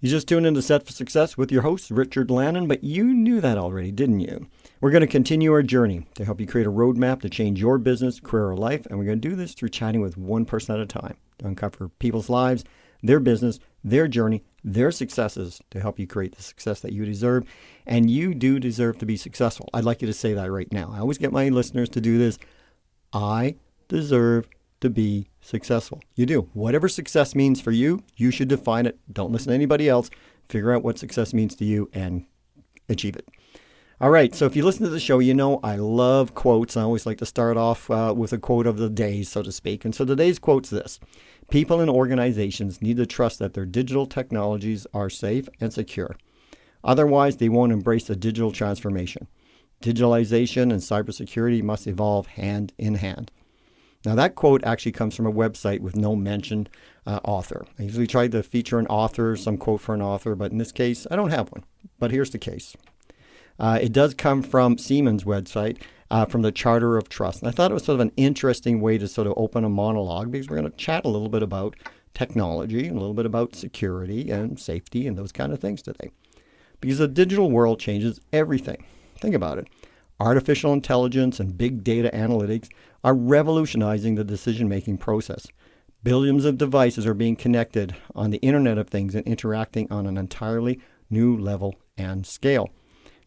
You just tuned in to Set for Success with your host, Richard Lannon, but you knew that already, didn't you? We're going to continue our journey to help you create a roadmap to change your business, career, or life, and we're going to do this through chatting with one person at a time to uncover people's lives, their business, their journey, their successes to help you create the success that you deserve, and you do deserve to be successful. I'd like you to say that right now. I always get my listeners to do this. I deserve to be successful. You do. Whatever success means for you, you should define it. Don't listen to anybody else. Figure out what success means to you and achieve it. All right. So if you listen to the show, you know I love quotes. I always like to start off with a quote of the day, so to speak. And so today's quote's this. People and organizations need to trust that their digital technologies are safe and secure. Otherwise, they won't embrace the digital transformation. Digitalization and cybersecurity must evolve hand in hand. Now, that quote actually comes from a website with no mentioned author. I usually try to feature an author, some quote for an author, but in this case, I don't have one. But here's the case. It does come from Siemens' website, from the Charter of Trust. And I thought it was sort of an interesting way to sort of open a monologue because we're going to chat a little bit about technology, a little bit about security and safety and those kind of things today. Because the digital world changes everything. Think about it. Artificial intelligence and big data analytics are revolutionizing the decision-making process. Billions of devices are being connected on the Internet of Things and interacting on an entirely new level and scale.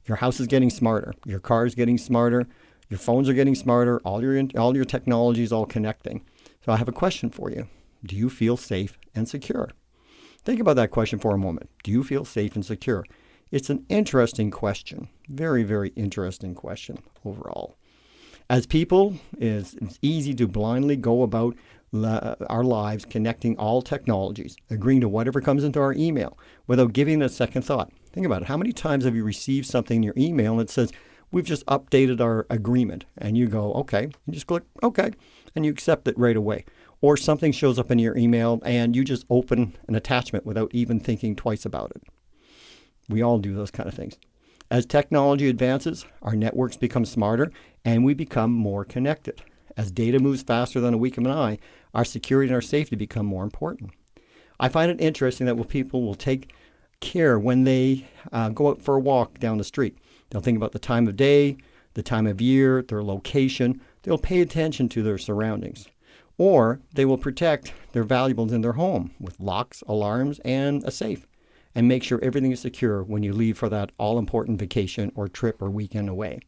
Your house is getting smarter. Your car is getting smarter. Your phones are getting smarter. All your technology is all connecting. So I have a question for you. Do you feel safe and secure? Think about that question for a moment. Do you feel safe and secure? It's an interesting question. Very, very interesting question overall. As people, it's easy to blindly go about our lives connecting all technologies, agreeing to whatever comes into our email without giving it a second thought. Think about it. How many times have you received something in your email that says, we've just updated our agreement? And you go, okay. You just click, okay. And you accept it right away. Or something shows up in your email and you just open an attachment without even thinking twice about it. We all do those kind of things. As technology advances, our networks become smarter and we become more connected. As data moves faster than a wink of an eye, our security and our safety become more important. I find it interesting that people will take care when they go out for a walk down the street. They'll think about the time of day, the time of year, their location. They'll pay attention to their surroundings. Or they will protect their valuables in their home with locks, alarms, and a safe, and make sure everything is secure when you leave for that all-important vacation or trip or weekend away.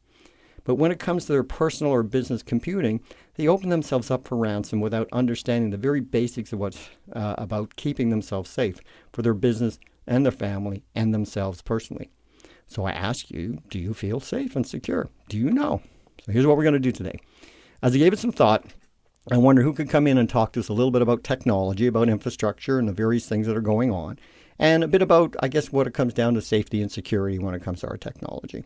But when it comes to their personal or business computing, they open themselves up for ransom without understanding the very basics of what's about keeping themselves safe for their business and their family and themselves personally. So I ask you, do you feel safe and secure? Do you know? So here's what we're going to do today. As I gave it some thought, I wonder who could come in and talk to us a little bit about technology, about infrastructure and the various things that are going on, and a bit about, I guess, what it comes down to safety and security when it comes to our technology.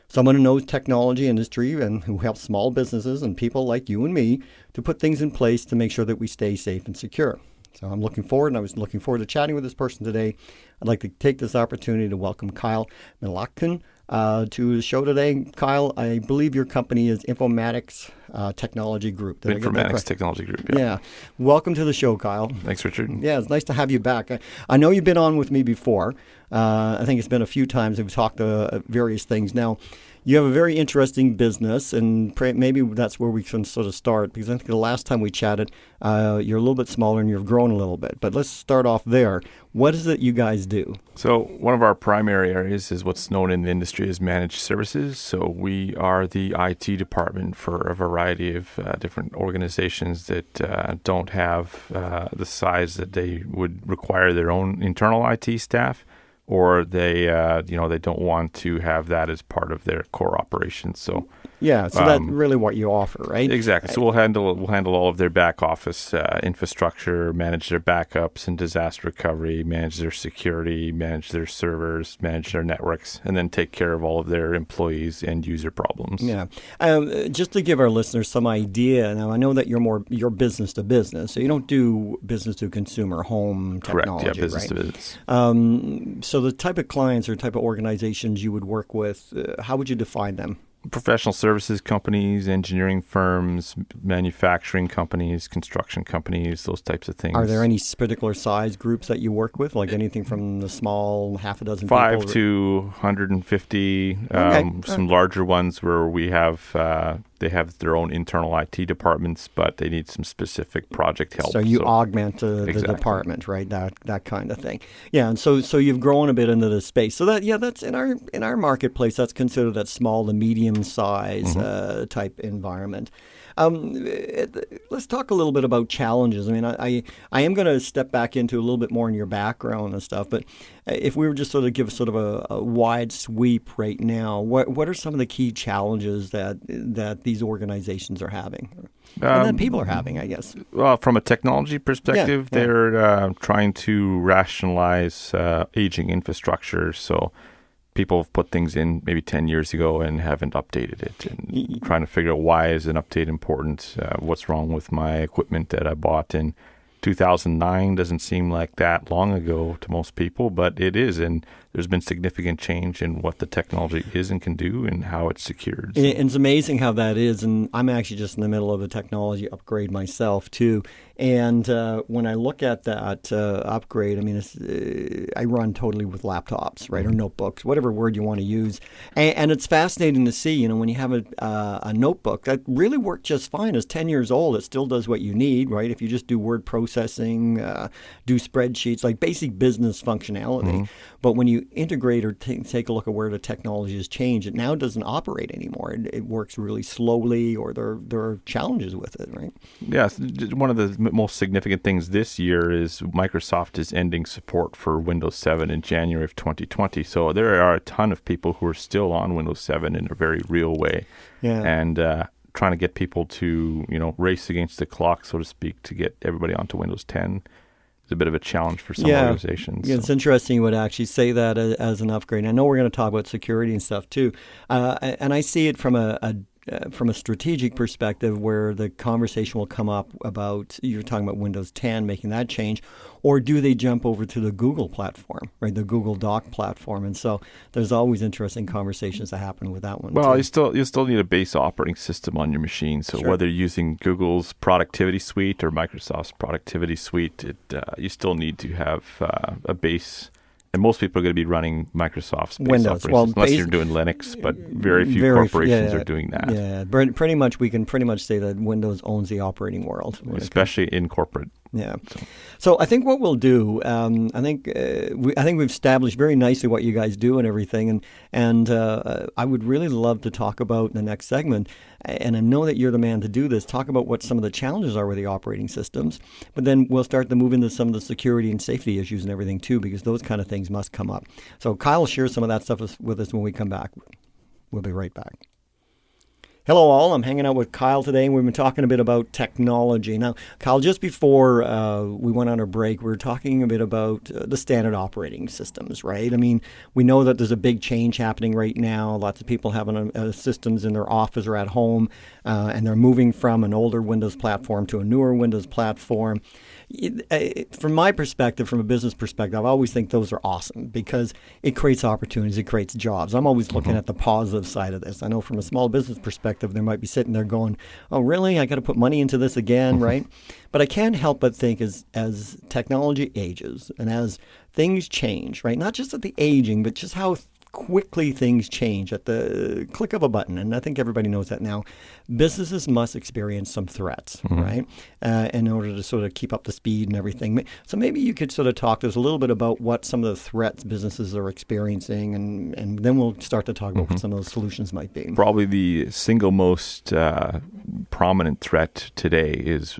Someone who knows technology industry and who helps small businesses and people like you and me to put things in place to make sure that we stay safe and secure. So I'm looking forward, and I was looking forward to chatting with this person today. I'd like to take this opportunity to welcome Kyle Milakhin to the show today. Kyle, I believe your company is Informatics Technology Group. Informatics Technology Group, yeah. Yeah. Welcome to the show, Kyle. Thanks, Richard. Yeah, it's nice to have you back. I know you've been on with me before. I think it's been a few times we've talked various things. Now, you have a very interesting business, and maybe that's where we can sort of start, because I think the last time we chatted, you're a little bit smaller and you've grown a little bit. But let's start off there. What is it you guys do? So one of our primary areas is what's known in the industry as managed services. So we are the IT department for a variety of different organizations that don't have the size that they would require their own internal IT staff, or they don't want to have that as part of their core operations. So yeah, so that's really what you offer, right? Exactly. So we'll handle all of their back office infrastructure, manage their backups and disaster recovery, manage their security, manage their servers, manage their networks, and then take care of all of their employees and user problems. Yeah. Just to give our listeners some idea, now I know that you're business to business, so you don't do business to consumer, home technology. Correct. Yeah, business right? to business. So the type of clients or type of organizations you would work with, how would you define them? Professional services companies, engineering firms, manufacturing companies, construction companies, those types of things. Are there any particular size groups that you work with, like anything from the small half a dozen 5 people? to 150. Okay. Some larger ones where we have they have their own internal IT departments, but they need some specific project help. So you augment the Exactly. department, right? That kind of thing. Yeah, and so you've grown a bit into this space. So that's in our marketplace. That's considered that small to medium size type environment. Let's talk a little bit about challenges. I mean, I am going to step back into a little bit more in your background and stuff, but if we were just sort of give sort of a wide sweep right now, what are some of the key challenges that these organizations are having, and that people are having, I guess? Well, from a technology perspective, they're trying to rationalize aging infrastructure. So people have put things in maybe 10 years ago and haven't updated it, and trying to figure out why is an update important? What's wrong with my equipment that I bought in 2009? Doesn't seem like that long ago to most people, but it is, and there's been significant change in what the technology is and can do and how it's secured. And it's amazing how that is, and I'm actually just in the middle of a technology upgrade myself too. And when I look at that upgrade, I mean, I run totally with laptops, right, or notebooks, whatever word you want to use. And it's fascinating to see, when you have a notebook that really worked just fine. It's 10 years old. It still does what you need, right? If you just do word processing, do spreadsheets, like basic business functionality. But when you integrate or take a look at where the technology has changed, it now doesn't operate anymore. It works really slowly, or there are challenges with it, right? Yes, one of the most significant things this year is Microsoft is ending support for Windows 7 in January of 2020. So there are a ton of people who are still on Windows 7 in a very real way. Yeah. And trying to get people to, race against the clock, so to speak, to get everybody onto Windows 10 is a bit of a challenge for some organizations. Yeah, it's interesting you would actually say that as an upgrade. I know we're going to talk about security and stuff too. And I see it from a strategic perspective, where the conversation will come up about, you're talking about Windows 10, making that change, or do they jump over to the Google platform, right, the Google Doc platform? And so there's always interesting conversations that happen with that one. Well, you still need a base operating system on your machine. So whether you're using Google's productivity suite or Microsoft's productivity suite, you still need to have a base. And most people are going to be running Microsoft's base Windows, operating system, unless you're doing Linux, but very few corporations are doing that. Yeah, pretty much we can pretty much say that Windows owns the operating world, especially in corporate. Yeah. So I think what we'll do, I think we've established very nicely what you guys do and everything, and I would really love to talk about in the next segment, and I know that you're the man to do this, talk about what some of the challenges are with the operating systems, but then we'll start to move into some of the security and safety issues and everything too, because those kind of things must come up. So Kyle will share some of that stuff with us when we come back. We'll be right back. Hello all, I'm hanging out with Kyle today, and we've been talking a bit about technology. Now, Kyle, just before we went on our break, we were talking a bit about the standard operating systems, right? I mean, we know that there's a big change happening right now. Lots of people having systems in their office or at home, and they're moving from an older Windows platform to a newer Windows platform. From my perspective, from a business perspective, I always think those are awesome because it creates opportunities, it creates jobs. I'm always looking at the positive side of this. I know from a small business perspective, they might be sitting there going, oh, really? I got to put money into this again, right? But I can't help but think as technology ages and as things change, right? Not just at the aging, but just how quickly things change at the click of a button. And I think everybody knows that now. Businesses must experience some threats, right? In order to sort of keep up the speed and everything. So maybe you could sort of talk to us a little bit about what some of the threats businesses are experiencing, and then we'll start to talk about what some of those solutions might be. Probably the single most prominent threat today is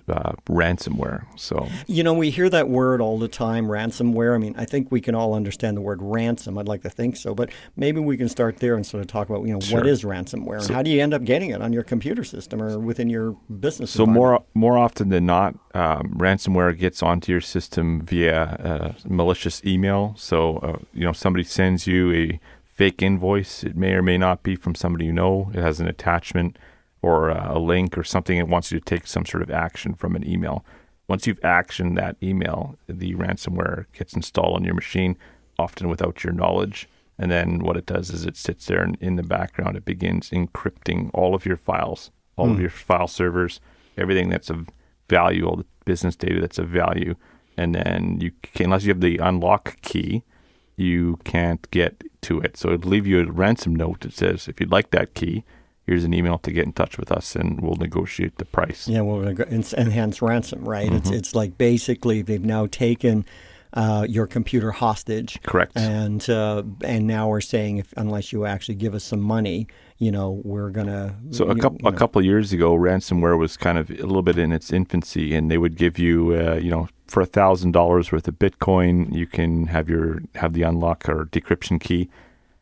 ransomware. So we hear that word all the time, ransomware. I mean, I think we can all understand the word ransom. I'd like to think so, but maybe we can start there and sort of talk about what is ransomware and how do you end up getting it on your computer system or within your business environment? So more often than not, ransomware gets onto your system via malicious email. So somebody sends you a fake invoice. It may or may not be from somebody you know. It has an attachment or a link or something. It wants you to take some sort of action from an email. Once you've actioned that email, the ransomware gets installed on your machine, often without your knowledge, And then what it does is it sits there and in the background, it begins encrypting all of your files, all of your file servers, everything that's of value, all the business data that's of value. And then you can, unless you have the unlock key, you can't get to it. So it'll leave you a ransom note that says, if you'd like that key, here's an email to get in touch with us and we'll negotiate the price. Yeah, well, enhanced ransom, right? It's like basically they've now taken your computer hostage. Correct. And now we're saying unless you actually give us some money, we're gonna. So a couple of years ago, ransomware was kind of a little bit in its infancy, and they would give you, for $1,000 worth of Bitcoin, you can have the unlock or decryption key.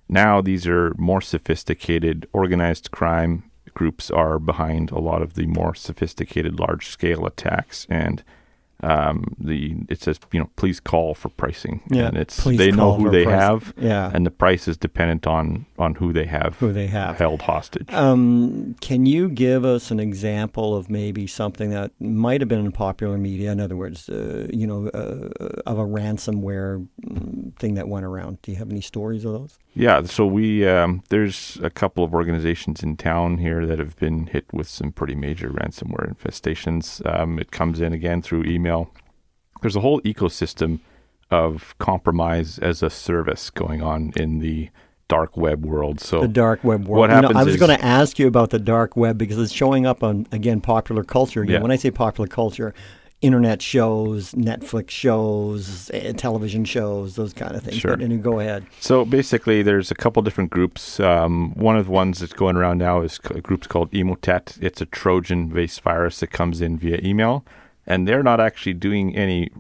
Now these are more sophisticated, organized crime groups are behind a lot of the more sophisticated, large scale attacks, and it says, please call for pricing. Yeah, and they know who they have, yeah, and the price is dependent on who they have held hostage. Can you give us an example of maybe something that might have been in popular media? In other words, of a ransomware thing that went around. Do you have any stories of those? Yeah, so there's a couple of organizations in town here that have been hit with some pretty major ransomware infestations. It comes in again through email. There's a whole ecosystem of compromise as a service going on in the dark web world. So the dark web world. What happens I was going to ask you about the dark web because it's showing up on, again, popular culture. Again, Yeah. When I say popular culture, internet shows, Netflix shows, television shows, those kind of things. Sure. And you go ahead. So basically, there's a couple different groups. One of the ones that's going around now is a group called Emotet. It's a Trojan-based virus that comes in via email, and they're not actually doing any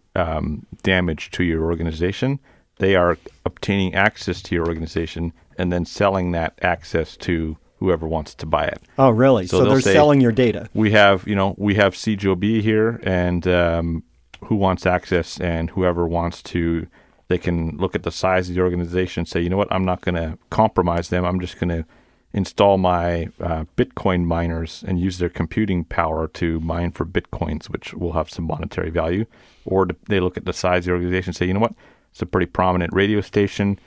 damage to your organization. They are obtaining access to your organization and then selling that access to whoever wants to buy it. Oh, really? So they're selling your data. We have CJOB here, and who wants access, and whoever wants to, they can look at the size of the organization and say, you know what, I'm not going to compromise them. I'm just going to install my Bitcoin miners and use their computing power to mine for Bitcoins, which will have some monetary value. Or they look at the size of the organization and say, you know what, it's a pretty prominent radio station.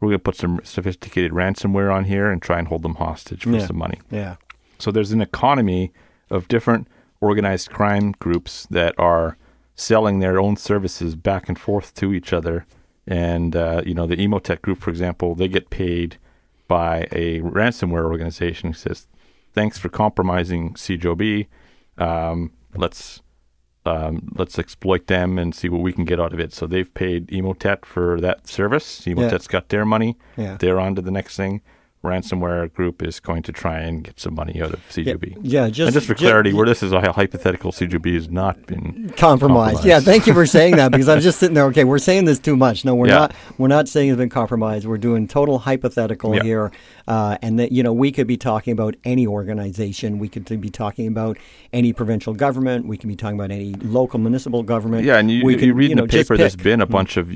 We're going to put some sophisticated ransomware on here and try and hold them hostage for some money. Yeah. So there's an economy of different organized crime groups that are selling their own services back and forth to each other. And, the Emotet group, for example, they get paid by a ransomware organization who says, thanks for compromising CJOB. Let's exploit them and see what we can get out of it. So they've paid Emotet for that service. Emotet's got their money. Yeah. They're on to the next thing. Ransomware group is going to try and get some money out of CJOB. Yeah, just for clarity, where this is a hypothetical, CJOB has not been compromised. Yeah, thank you for saying that, because I was just sitting there. Okay, we're saying this too much. No, we're not. We're not saying it's been compromised. We're doing total hypothetical here, and that we could be talking about any organization. We could be talking about any provincial government. We can be talking about any local municipal government. Yeah, and you read in the paper. There's been a bunch of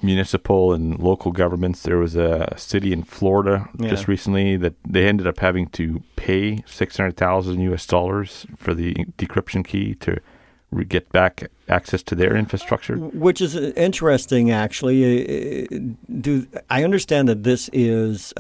municipal and local governments. There was a city in Florida just recently that they ended up having to pay $600,000 for the decryption key to get back access to their infrastructure. Which is interesting, actually. I understand that this is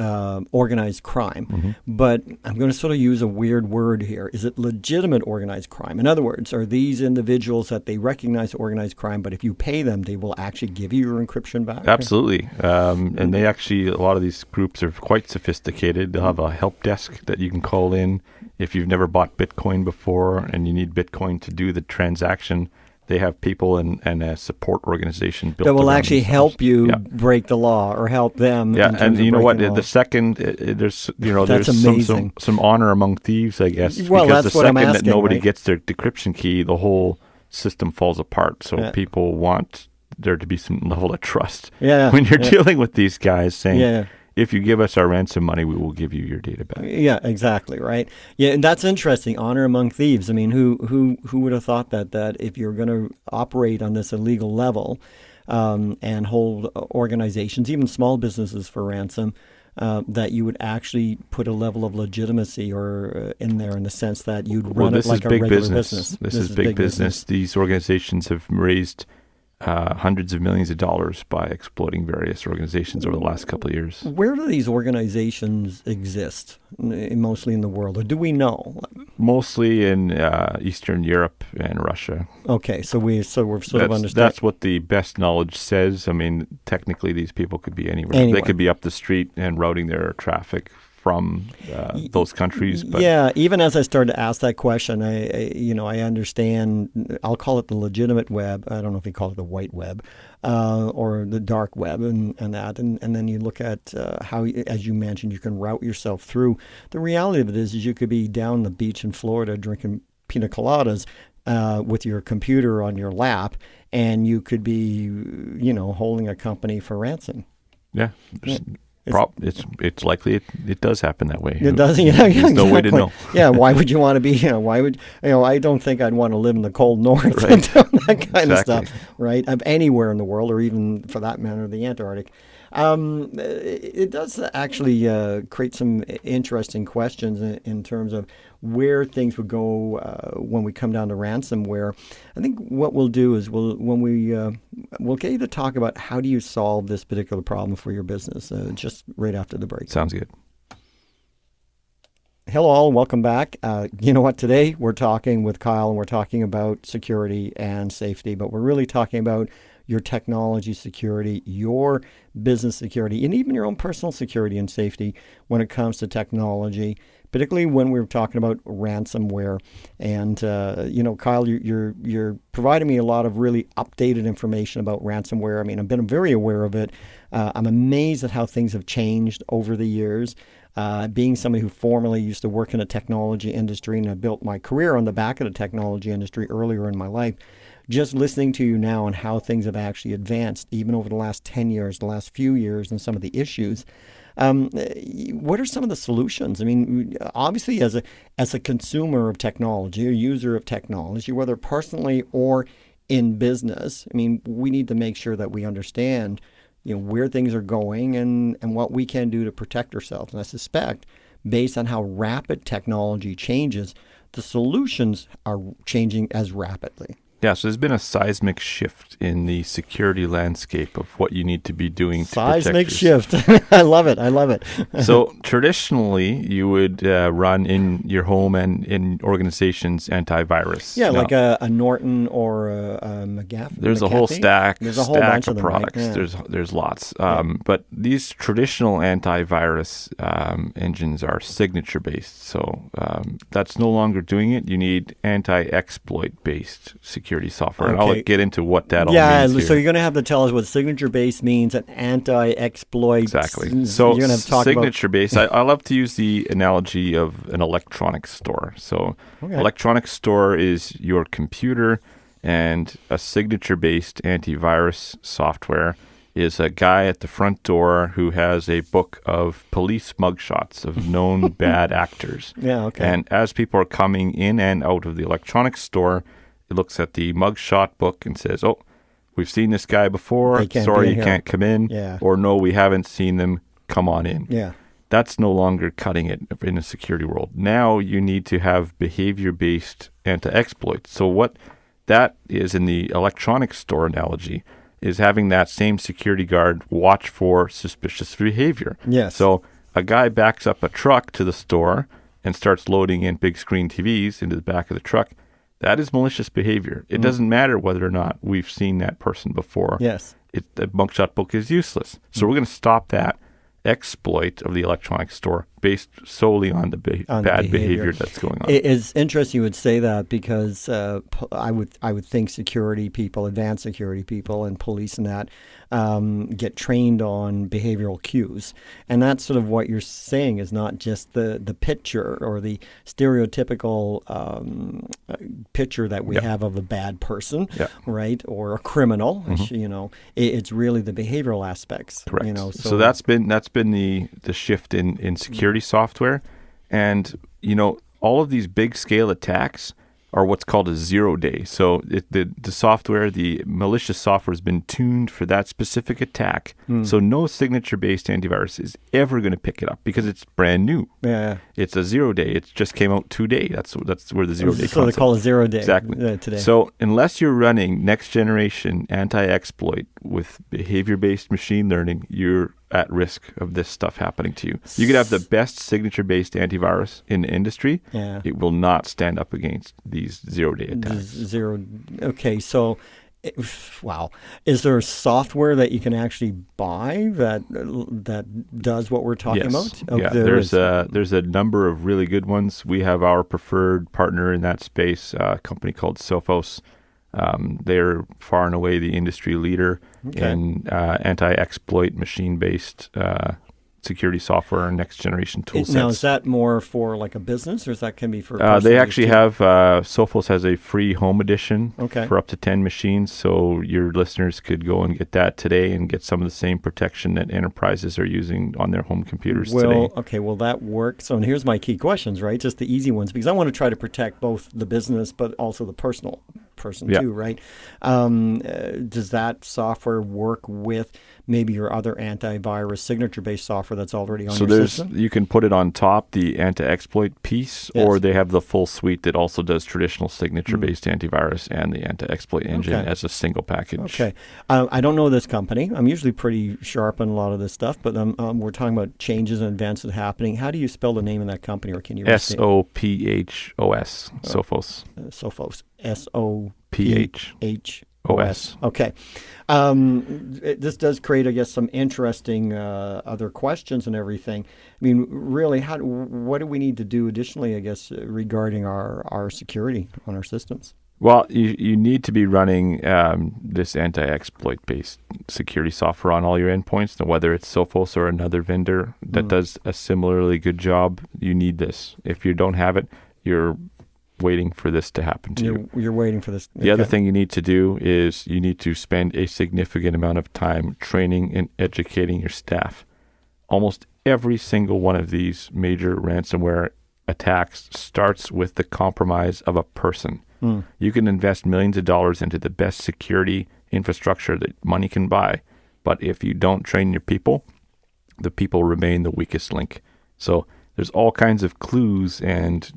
organized crime, but I'm going to sort of use a weird word here. Is it legitimate organized crime? In other words, are these individuals that they recognize organized crime, but if you pay them, they will actually give you your encryption back? Absolutely. And they actually, a lot of these groups are quite sophisticated. They'll have a help desk that you can call in if you've never bought Bitcoin before and you need Bitcoin to do the transaction. They have people and a support organization built that will around actually themselves. help you break the law or help them. Yeah, and you know what? The second there's That's there's amazing. some honor among thieves, I guess. Well, because that's the what I'm second asking, that nobody right? gets their decryption key, the whole system falls apart. So people want there to be some level of trust when you're dealing with these guys, saying, if you give us our ransom money, we will give you your data back. Yeah, exactly, right? Yeah, and that's interesting. Honor among thieves. I mean, who would have thought that if you're going to operate on this illegal level and hold organizations, even small businesses, for ransom, that you would actually put a level of legitimacy or in there, in the sense that you'd run it like a regular business. This is big business. These organizations have raised hundreds of millions of dollars by exploiting various organizations over the last couple of years. Where do these organizations exist? Mostly in the world, or do we know? Mostly in Eastern Europe and Russia. Okay, so we're sort of understanding. That's what the best knowledge says. I mean, technically, these people could be anywhere. They could be up the street and routing their traffic from those countries. But yeah, even as I started to ask that question, I understand. I'll call it the legitimate web. I don't know if you call it the white web or the dark web, and then you look at how, as you mentioned, you can route yourself through. The reality of it is you could be down the beach in Florida drinking pina coladas with your computer on your lap, and you could be, holding a company for ransom. Yeah. It's likely it does happen that way. It does. Yeah, There's no way to know. Yeah. Why would you want to be? Why would I don't think I'd want to live in the cold north Right. and do that kind of Exactly. stuff, right? Of anywhere in the world, or even for that matter, the Antarctic. It does actually create some interesting questions in terms of where things would go when we come down to ransomware. I think what we'll do is we'll get you to talk about how do you solve this particular problem for your business just right after the break. Sounds good. Hello all, and welcome back. You know what? Today we're talking with Kyle, and we're talking about security and safety, but we're really talking about your technology security, your business security, and even your own personal security and safety when it comes to technology, particularly when we're talking about ransomware. And Kyle, you're providing me a lot of really updated information about ransomware. I mean, I've been very aware of it. I'm amazed at how things have changed over the years. Being somebody who formerly used to work in a technology industry, and I built my career on the back of the technology industry earlier in my life, just listening to you now and how things have actually advanced, even over the last 10 years, the last few years, and some of the issues. What are some of the solutions? I mean, obviously, as a consumer of technology, a user of technology, whether personally or in business, I mean, we need to make sure that we understand, where things are going and what we can do to protect ourselves. And I suspect, based on how rapid technology changes, the solutions are changing as rapidly. Yeah, so there's been a seismic shift in the security landscape of what you need to be doing to Seismic protect yourself. shift. I love it. So traditionally, you would run in your home and in organizations antivirus. Yeah, Now, like a Norton or a McAfee. there's a whole stack. There's a whole bunch of of them, right? products. Yeah. There's lots. But these traditional antivirus engines are signature based. So that's no longer doing it. You need anti-exploit based security software. And Okay. I'll get into what that all Yeah, means here. so you're going to have to tell us what signature-based means and anti-exploit. Exactly. So you're going to have to talk signature-based, I love to use the analogy of an electronics store. So electronics store is your computer, and a signature-based antivirus software is a guy at the front door who has a book of police mugshots of known bad actors. Yeah, okay. And as people are coming in and out of the electronics store, it looks at the mugshot book and says, "Oh, we've seen this guy before. They can't Sorry, be in you here." can't come in." Yeah. Or, "No, we haven't seen them. Come on in." Yeah. That's no longer cutting it in a security world. Now you need to have behavior-based anti-exploit. So what that is in the electronics store analogy is having that same security guard watch for suspicious behavior. Yes. So a guy backs up a truck to the store and starts loading in big screen TVs into the back of the truck. That is malicious behavior. It doesn't matter whether or not we've seen that person before. Yes. The mugshot book is useless. So we're going to stop that exploit of the electronics store based solely on the bad behavior that's going on. It's interesting you would say that because I would think security people, advanced security people, and police and that get trained on behavioral cues, and that's sort of what you're saying is not just the picture or the stereotypical picture that we have of a bad person, right, or a criminal. It's really the behavioral aspects. Correct. So that's been the shift in security software. And, all of these big scale attacks are what's called a 0 day. So the software, the malicious software has been tuned for that specific attack. So no signature-based antivirus is ever going to pick it up because it's brand new. Yeah. It's a 0 day. It just came out today. That's where the 0 day So concept. they call it 0 day Exactly. today. So unless you're running next generation anti-exploit with behavior-based machine learning, you're at risk of this stuff happening to you. You could have the best signature-based antivirus in the industry. Yeah. It will not stand up against these 0 day attacks. Okay, so wow, is there software that you can actually buy that does what we're talking about? Oh, yeah, there's a number of really good ones. We have our preferred partner in that space, a company called Sophos. They're far and away the industry leader in anti-exploit machine-based security software and next-generation tool sets. Now, is that more for like a business, or is that can be for? They actually have Sophos has a free home edition Okay. for up to 10 machines, so your listeners could go and get that today and get some of the same protection that enterprises are using on their home computers today. Okay, will that work? So and here's my key questions, right? Just the easy ones, because I want to try to protect both the business but also the person too, right? Does that software work with maybe your other antivirus signature-based software that's already on your system? You can put it on top, the anti-exploit piece, or they have the full suite that also does traditional signature-based antivirus and the anti-exploit engine as a single package. Okay. I don't know this company. I'm usually pretty sharp on a lot of this stuff, but we're talking about changes and advances happening. How do you spell the name of that company, or can you? Sophos, Sophos. Sophos. Sophos. Okay. This does create, I guess, some interesting other questions and everything. I mean, really, what do we need to do additionally, I guess, regarding our security on our systems? Well, you need to be running this anti-exploit-based security software on all your endpoints. Now, whether it's Sophos or another vendor that does a similarly good job, you need this. If you don't have it, you're waiting for this to happen to you. You're waiting for this. The other thing you need to do is you need to spend a significant amount of time training and educating your staff. Almost every single one of these major ransomware attacks starts with the compromise of a person. You can invest millions of dollars into the best security infrastructure that money can buy, but if you don't train your people, the people remain the weakest link. So there's all kinds of clues and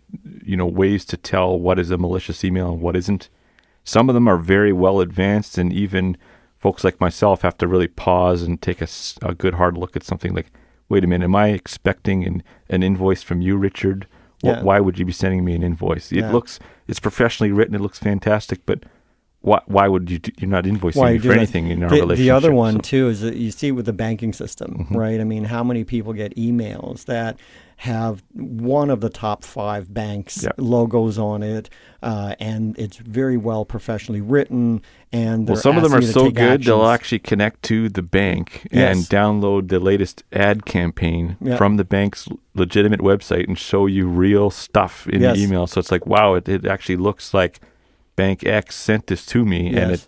ways to tell what is a malicious email and what isn't. Some of them are very well advanced, and even folks like myself have to really pause and take a good hard look at something like, wait a minute, am I expecting an invoice from you, Richard? Why would you be sending me an invoice? It's professionally written, it looks fantastic, but why would you're not invoicing me for anything in our relationship? The other one, too, is that you see with the banking system, right? I mean, how many people get emails that have one of the top 5 banks logos on it, and it's very well professionally written. And some of them are so good, they'll actually connect to the bank and download the latest ad campaign from the bank's legitimate website and show you real stuff in the email. So it's like, wow, it actually looks like Bank X sent this to me. And it,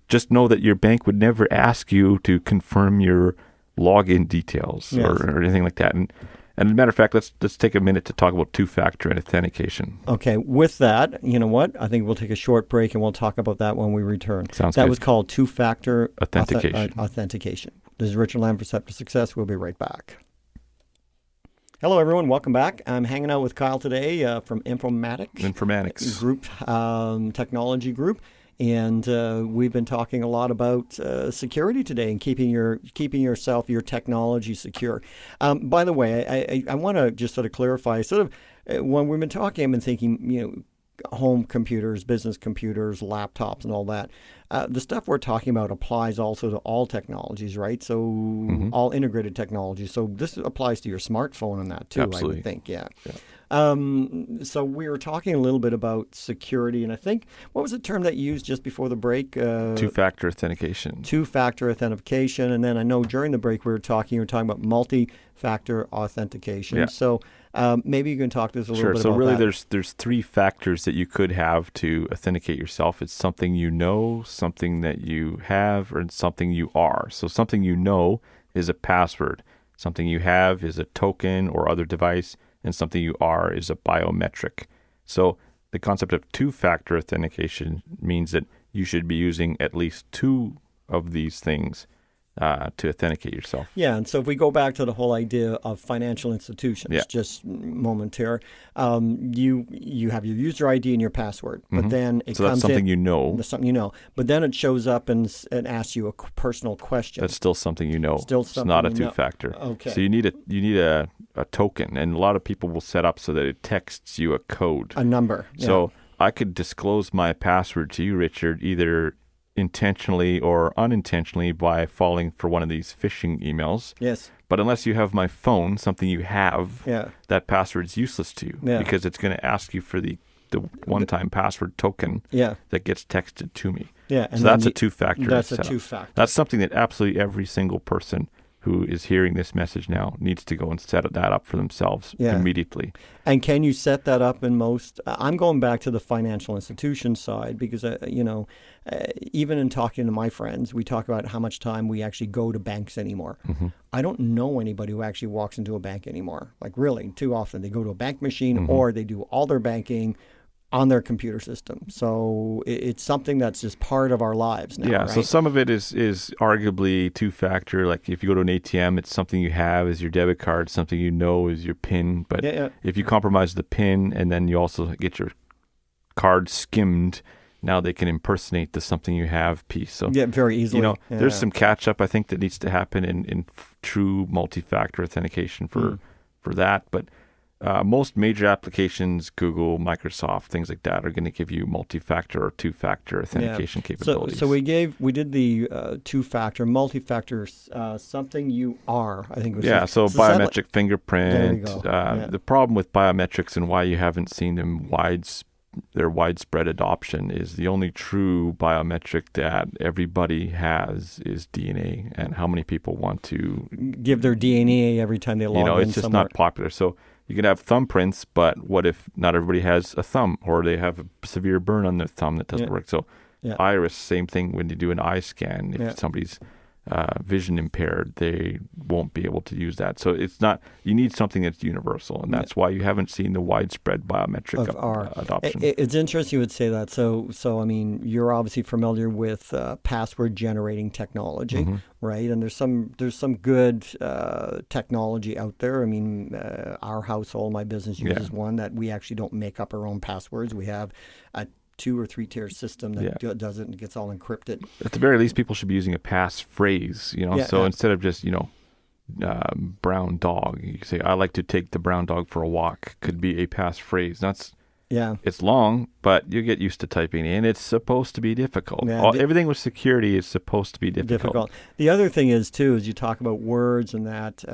just know that your bank would never ask you to confirm your login details or anything like that. And as a matter of fact, let's take a minute to talk about two-factor authentication. Okay, with that, you know what? I think we'll take a short break and we'll talk about that when we return. Sounds good. That was called two-factor authentication. This is Richard Lamb for Scepter Success. We'll be right back. Hello, everyone. Welcome back. I'm hanging out with Kyle today from Informatics Group, technology group. And we've been talking a lot about security today and keeping your technology secure. By the way, I want to just sort of clarify. When we've been talking, I've been thinking, home computers, business computers, laptops, and all that. The stuff we're talking about applies also to all technologies, right? So all integrated technologies. So this applies to your smartphone and that too. Absolutely. I would think, yeah. So we were talking a little bit about security, and I think, what was the term that you used just before the break? Two-factor authentication. Two-factor authentication, and then I know during the break you were talking about multi-factor authentication. Yeah. So maybe you can talk to us a little bit about that. Sure. So really there's 3 factors that you could have to authenticate yourself. It's something you know, something that you have, or something you are. So something you know is a password. Something you have is a token or other device. And something you are is a biometric. So the concept of two-factor authentication means that you should be using at least two of these things to authenticate yourself. Yeah, and so if we go back to the whole idea of financial institutions, just momentary, you have your user ID and your password, but then it So comes that's something in, you know. That's something you know. But then it shows up and asks you a personal question. That's still something you know. Still it's something not a you know. two-factor. Okay. So you need a token, and a lot of people will set up so that it texts you a code. A number. So I could disclose my password to you, Richard, either intentionally or unintentionally by falling for one of these phishing emails. Yes. But unless you have my phone, something you have, Yeah. that password's useless to you because it's going to ask you for the one-time password token that gets texted to me. Yeah. And so that's a two-factor. That's a setup. two-factor. That's something that absolutely every single person who is hearing this message now needs to go and set that up for themselves immediately. And can you set that up in most? I'm going back to the financial institution side because, even in talking to my friends, we talk about how much time we actually go to banks anymore. I don't know anybody who actually walks into a bank anymore. Like really, too often they go to a bank machine or they do all their banking on their computer system. So it's something that's just part of our lives now. Yeah, right? so some of it is arguably two-factor. Like if you go to an ATM, it's something you have as your debit card, something you know is your PIN. But if you compromise the PIN and then you also get your card skimmed, now they can impersonate the something you have piece. So very easily. There's some catch-up I think that needs to happen in true multi-factor authentication for that. But most major applications, Google, Microsoft, things like that, are going to give you multi-factor or two-factor authentication capabilities. So we did the two-factor, multi-factor, something you are. I think it was. Yeah. So biometric fingerprint. There you go. The problem with biometrics and why you haven't seen them their widespread adoption is the only true biometric that everybody has is DNA, and how many people want to give their DNA every time they log in it's just somewhere. not popular. So you can have thumbprints, but what if not everybody has a thumb, or they have a severe burn on their thumb that doesn't work? So iris, same thing when you do an eye scan. If somebody's vision impaired, they won't be able to use that. So it's not, you need something that's universal, and that's why you haven't seen the widespread biometric adoption. It's interesting you would say that. So I mean, you're obviously familiar with password generating technology, right? And there's some good technology out there. I mean, our household, my business uses one that we actually don't make up our own passwords. We have a 2 or 3 tier system that does it and gets all encrypted. At the very least, people should be using a passphrase, instead of just, brown dog, you say, I like to take the brown dog for a walk, could be a passphrase. It's long, but you get used to typing in. It's supposed to be difficult. Everything with security is supposed to be difficult. The other thing is, too, is you talk about words and that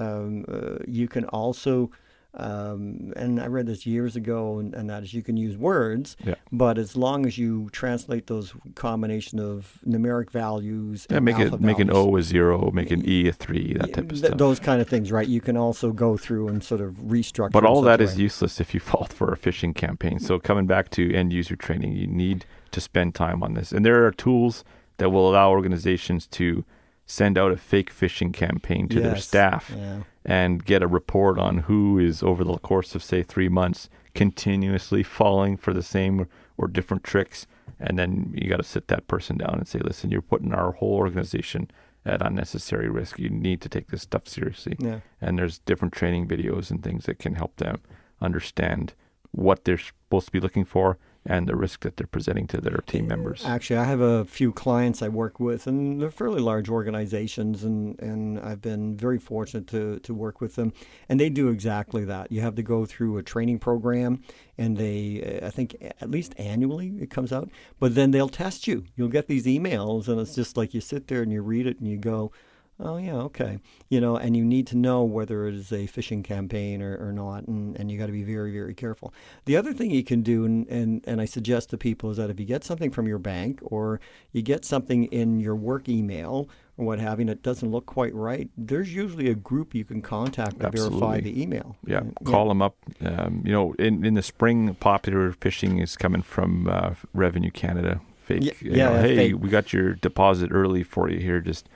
you can also... and I read this years ago, and that is you can use words, but as long as you translate those combination of numeric values, and make an O a 0, make an E a 3, that type of stuff. Those kind of things, right? You can also go through and sort of restructure. But all that is useless if you fall for a phishing campaign. So coming back to end user training, you need to spend time on this, and there are tools that will allow organizations to send out a fake phishing campaign to their staff and get a report on who is, over the course of, say, 3 months, continuously falling for the same or different tricks. And then you got to sit that person down and say, listen, you're putting our whole organization at unnecessary risk. You need to take this stuff seriously. And there's different training videos and things that can help them understand what they're supposed to be looking for and the risk that they're presenting to their team members. Actually, I have a few clients I work with, and they're fairly large organizations, and I've been very fortunate to work with them. And they do exactly that. You have to go through a training program, and I think at least annually it comes out, but then they'll test you. You'll get these emails, and it's just like you sit there and you read it and you go, oh, yeah, okay. And you need to know whether it is a phishing campaign or not, and you got to be very, very careful. The other thing you can do, and I suggest to people, is that if you get something from your bank or you get something in your work email or what have you, and it doesn't look quite right, there's usually a group you can contact to verify the email. Call them up. In the spring, popular phishing is coming from Revenue Canada. Fake. Hey, fake. We got your deposit early for you here. Just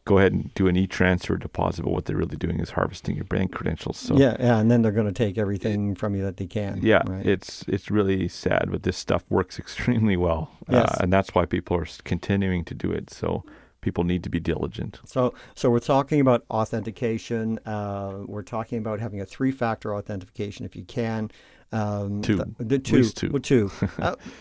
go ahead and do an e-transfer deposit, but what they're really doing is harvesting your bank credentials. So yeah, and then they're going to take everything from you that they can. yeah, right? it's really sad, but this stuff works extremely well, Yes. and that's why people are continuing to do it. So people need to be diligent. So we're talking about authentication. We're talking about having a 3-factor authentication if you can. Two. At least two. Well, 2.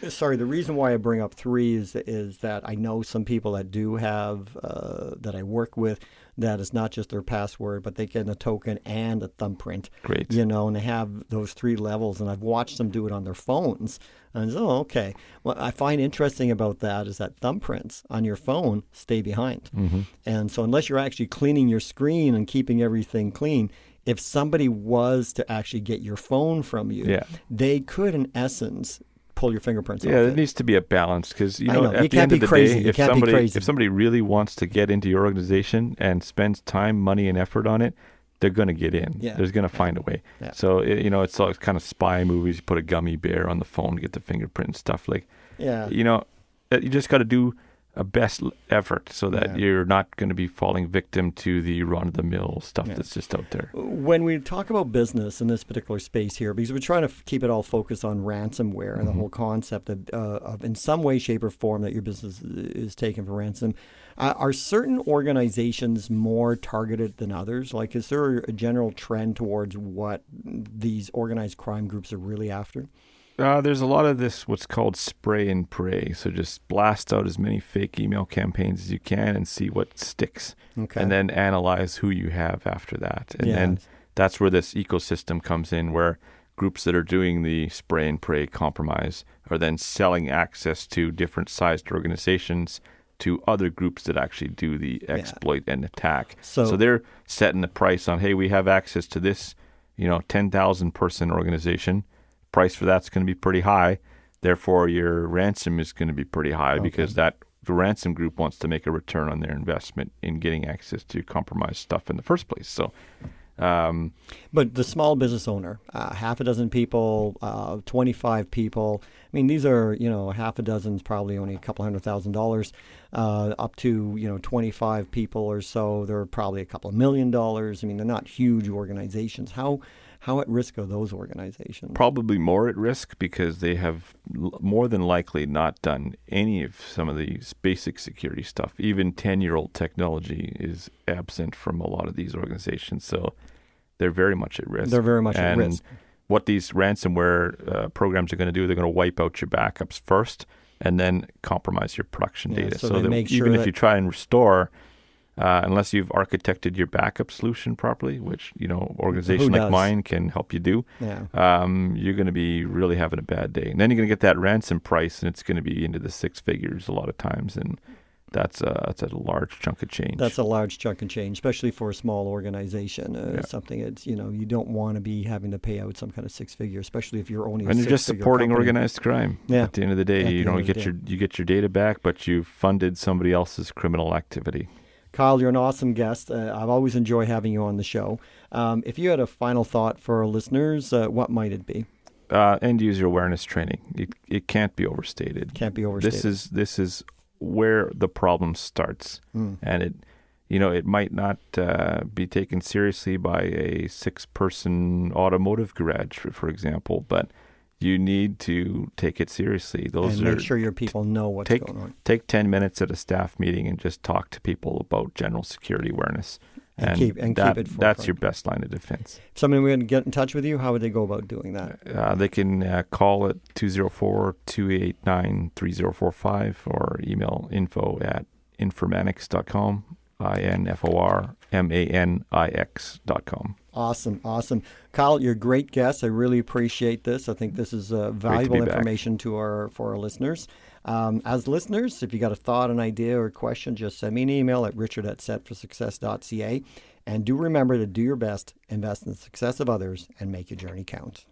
Sorry, the reason why I bring up 3 is that I know some people that do have that I work with that is not just their password, but they get a token and a thumbprint. Great. And they have those 3 levels, and I've watched them do it on their phones. And okay. What I find interesting about that is that thumbprints on your phone stay behind. Mm-hmm. And so unless you're actually cleaning your screen and keeping everything clean, if somebody was to actually get your phone from you, they could, in essence, pull your fingerprints off. Yeah, it. there needs to be a balance because, at you the end of the crazy. day, if somebody really wants to get into your organization and spends time, money, and effort on it, they're going to get in. Yeah. They're going to find a way. Yeah. So, it's all kind of spy movies. You put a gummy bear on the phone to get the fingerprint and stuff. You just got to do a best effort so that you're not going to be falling victim to the run-of-the-mill stuff that's just out there. When we talk about business in this particular space here, because we're trying to keep it all focused on ransomware and the whole concept of in some way, shape, or form that your business is taken for ransom, are certain organizations more targeted than others? Like, is there a general trend towards what these organized crime groups are really after? There's a lot of this, what's called spray and pray. So just blast out as many fake email campaigns as you can and see what sticks. Okay. And then analyze who you have after that. And then that's where this ecosystem comes in, where groups that are doing the spray and pray compromise are then selling access to different sized organizations to other groups that actually do the exploit and attack. So they're setting the price on, hey, we have access to this, 10,000 person organization. Price for that's going to be pretty high. Therefore, your ransom is going to be pretty high because the ransom group wants to make a return on their investment in getting access to compromised stuff in the first place. So, but the small business owner, half a dozen people, 25 people. I mean, these are half a dozen's probably only a couple $100,000, up to 25 people or so. They're probably a couple of $1 million. I mean, they're not huge organizations. How at risk are those organizations? Probably more at risk because they have more than likely not done any of some of these basic security stuff. Even 10-year-old technology is absent from a lot of these organizations. So they're very much at risk. They're very much at risk. What these ransomware programs are going to do, they're going to wipe out your backups first and then compromise your production data. So that make sure even if you try and restore, unless you've architected your backup solution properly, which organization like mine can help you do, you're going to be really having a bad day. And then you're going to get that ransom price, and it's going to be into the 6 figures a lot of times, and that's a large chunk of change. That's a large chunk of change, especially for a small organization. Something it's you don't want to be having to pay out some kind of 6 figure, especially if you're only. And you're just supporting company. Organized crime. Yeah. At the end of the day, you get your data back, but you funded somebody else's criminal activity. Kyle, you're an awesome guest. I've always enjoyed having you on the show. If you had a final thought for our listeners, what might it be? End user awareness training. It can't be overstated. This is where the problem starts, and it might not be taken seriously by a 6-person automotive garage, for example, but you need to take it seriously. Make sure your people know what's going on. Take 10 minutes at a staff meeting and just talk to people about general security awareness. And keep it forefront. That's your best line of defense. If somebody would get in touch with you, how would they go about doing that? They can call at 204-289-3045 or email info@informanix.com, informanix.com. Awesome. Kyle, you're a great guest. I really appreciate this. I think this is valuable information for our listeners. As listeners, if you got a thought, an idea, or a question, just send me an email at richard@setforsuccess.ca. And do remember to do your best, invest in the success of others, and make your journey count.